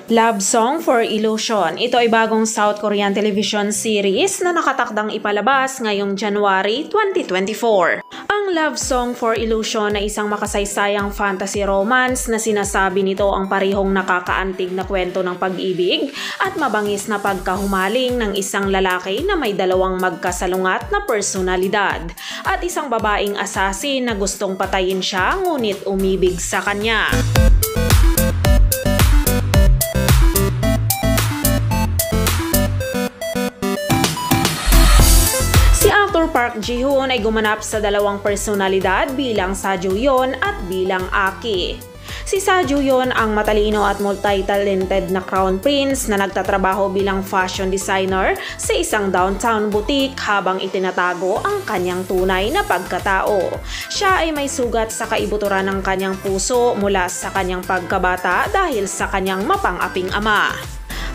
Love Song for Illusion. Ito ay bagong South Korean television series na nakatakdang ipalabas ngayong January 2024. Ang Love Song for Illusion ay isang makasaysayang fantasy romance na sinasabi nito ang parehong nakakaantig na kwento ng pag-ibig at mabangis na pagkahumaling ng isang lalaki na may dalawang magkasalungat na personalidad at isang babaeng assassin na gustong patayin siya ngunit umibig sa kanya. Park Ji-hoon ay gumanap sa dalawang personalidad bilang Sa Joo-yeon at bilang Aki. Si Sa Joo-yeon ang matalino at multi-talented na crown prince na nagtatrabaho bilang fashion designer sa isang downtown boutique habang itinatago ang kanyang tunay na pagkatao. Siya ay may sugat sa kaibuturan ng kanyang puso mula sa kanyang pagkabata dahil sa kanyang mapang-aping ama.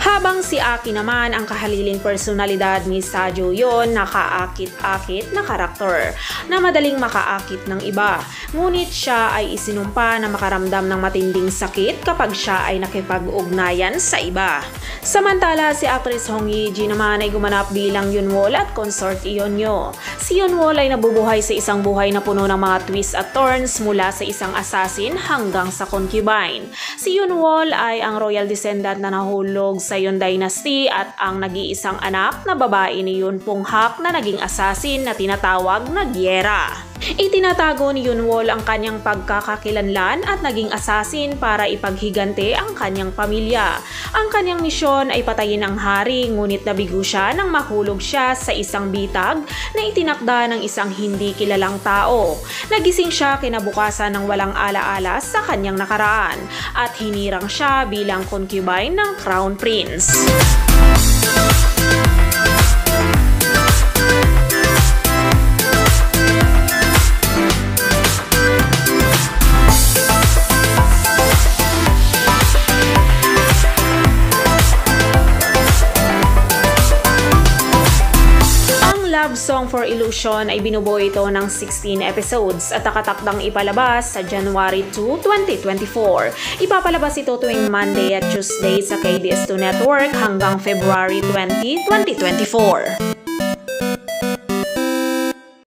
Habang si Aki naman ang kahaliling personalidad ni Sa Joo-yeon na kaakit-akit na karakter na madaling makaakit ng iba. Ngunit siya ay isinumpa na makaramdam ng matinding sakit kapag siya ay nakipag-ugnayan sa iba. Samantala si actress Hong Ye-ji naman ay gumanap bilang Yoon-wol at consort Yeon-yo. Si Yoon-wol ay nabubuhay sa isang buhay na puno ng mga twists at turns mula sa isang assassin hanggang sa concubine. Si Yoon-wol ay ang royal descendant na nahulog sa Yoon Dynasty at ang nag-iisang anak na babae ni Yoon Pong-hak na naging assassin na tinatawag na Gyera. Itinatago ni Yoon-wol ang kanyang pagkakakilanlan at naging assassin para ipaghigante ang kanyang pamilya. Ang kanyang misyon ay patayin ang hari ngunit nabigo siya nang mahulog siya sa isang bitag na itinakda ng isang hindi kilalang tao. Nagising siya kinabukasan ng walang alaala sa kanyang nakaraan at hinirang siya bilang concubine ng Crown Prince. Love Song for Illusion ay binubuo ito ng 16 episodes at nakatakdang ipalabas sa January 2, 2024. Ipapalabas ito tuwing Monday at Tuesday sa KBS2 Network hanggang February 20, 2024.